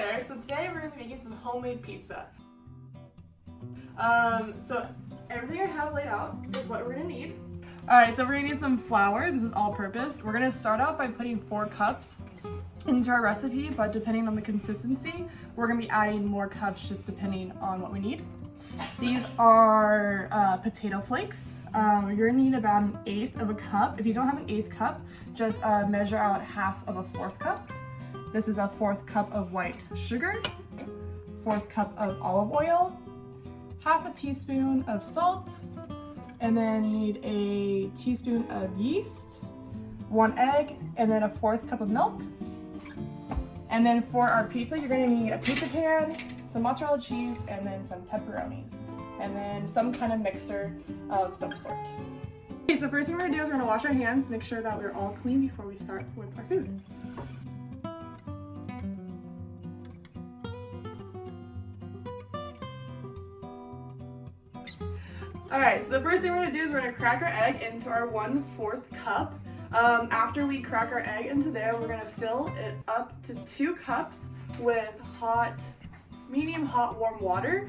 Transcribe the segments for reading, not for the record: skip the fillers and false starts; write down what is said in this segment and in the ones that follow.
there. So today we're going to be making some homemade pizza. So everything I have laid out is what we're going to need. Alright, so we're going to need some flour. This is all-purpose. We're going to start out by putting 4 cups into our recipe, but depending on the consistency, we're going to be adding more cups just depending on what we need. These are potato flakes. You're going to need about 1/8 of a cup. If you don't have an 1/8 cup, just measure out 1/2 of a 4th cup. This is a 4th cup of white sugar, 4th cup of olive oil, 1/2 teaspoon of salt, and then you need a teaspoon of yeast, 1 egg, and then a 4th cup of milk. And then for our pizza, you're going to need a pizza pan, some mozzarella cheese, and then some pepperonis, and then some kind of mixer of some sort. Okay, so first thing we're going to do is we're going to wash our hands, make sure that we're all clean before we start with our food. Alright, so the first thing we're going to do is we're going to crack our egg into our 1/4 cup. After we crack our egg into there, we're going to fill it up to 2 cups with medium hot warm water,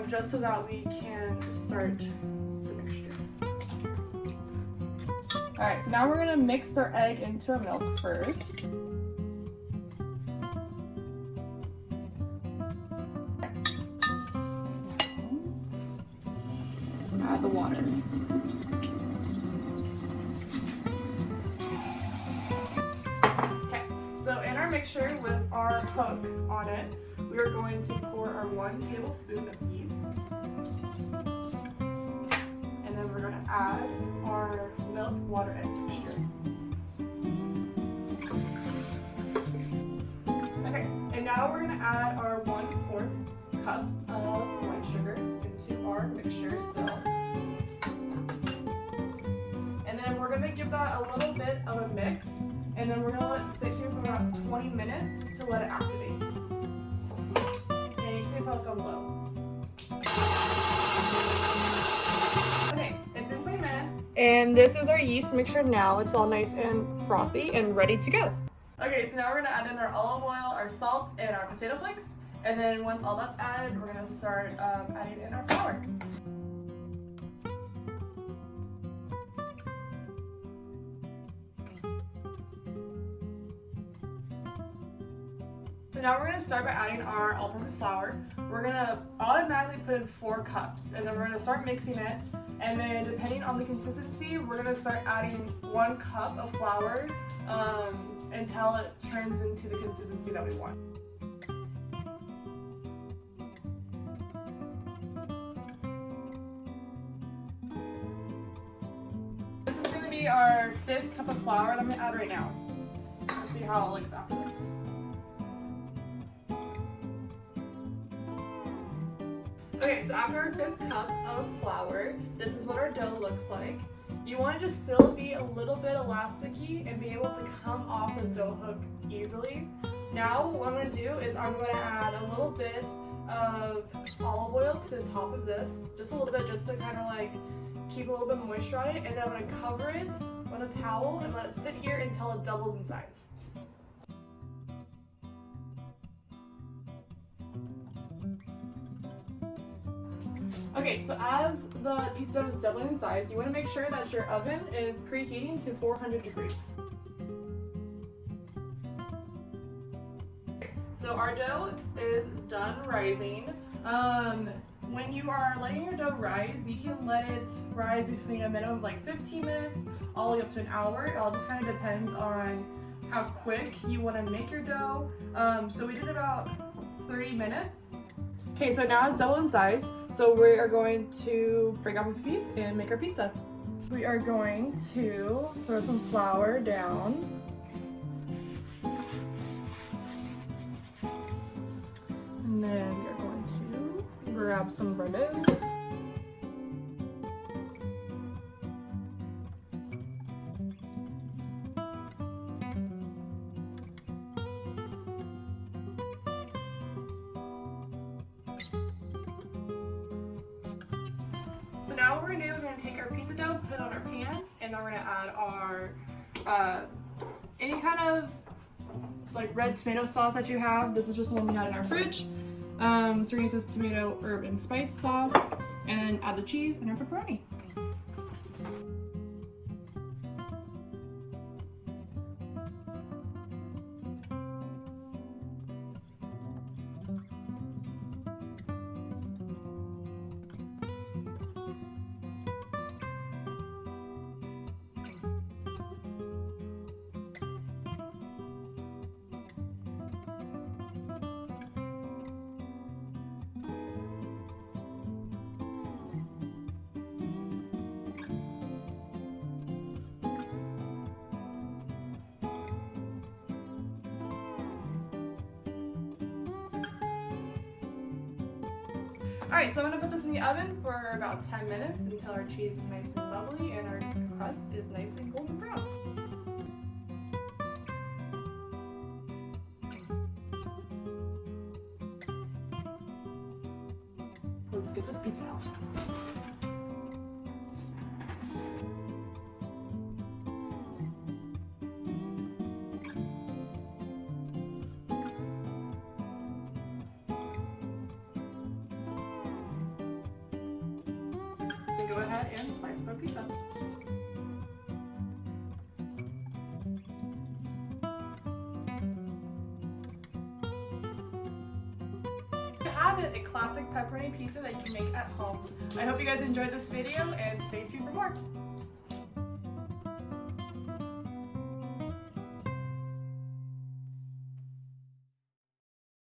just so that we can start the mixture. Alright, so now we're going to mix our egg into our milk first. Add the water. Okay, so in our mixture with our hook on it, we are going to pour our 1 tablespoon of yeast. And then we're going to add our milk, water, egg mixture. Okay, and now we're going to add our 1/4 cup of white sugar into our mixture still. And then we're going to give that a little bit of a mix, and then we're going to let it sit here for about 20 minutes to let it activate. And you just need to put it on low. Okay, it's been 20 minutes, and this is our yeast mixture now. It's all nice and frothy and ready to go. Okay, so now we're going to add in our olive oil, our salt, and our potato flakes. And then once all that's added, we're going to start adding in our flour. So now we're going to start by adding our all-purpose flour. We're going to automatically put in 4 cups, and then we're going to start mixing it. And then depending on the consistency, we're going to start adding 1 cup of flour until it turns into the consistency that we want. This is going to be our 5th cup of flour that I'm going to add right now. Let's see how it looks after this. Okay, so after our 5th cup of flour, this is what our dough looks like. You want it to still be a little bit elasticy and be able to come off the dough hook easily. Now what I'm going to do is I'm going to add a little bit of olive oil to the top of this, just a little bit, just to kind of like keep a little bit of moisture on it, and then I'm going to cover it with a towel and let it sit here until it doubles in size. Okay, so as the pizza dough is doubling in size, you want to make sure that your oven is preheating to 400 degrees. So our dough is done rising. When you are letting your dough rise, you can let it rise between a minimum of like 15 minutes all the way up to an hour. It all just kind of depends on how quick you want to make your dough. So we did about 30 minutes. Okay, so now it's double in size, so we are going to break off a piece and make our pizza. We are going to throw some flour down. And then we are going to grab some bread. So now what we're going to do is we're going to take our pizza dough, put it on our pan, and then we're going to add our any kind of like red tomato sauce that you have. This is just the one we had in our fridge. So we're gonna use this tomato, herb, and spice sauce, and then add the cheese and our pepperoni. Alright, so I'm going to put this in the oven for about 10 minutes until our cheese is nice and bubbly and our crust is nice and golden brown. Let's get this pizza out. Go ahead and slice up our pizza. To have it, a classic pepperoni pizza that you can make at home. I hope you guys enjoyed this video and stay tuned for more.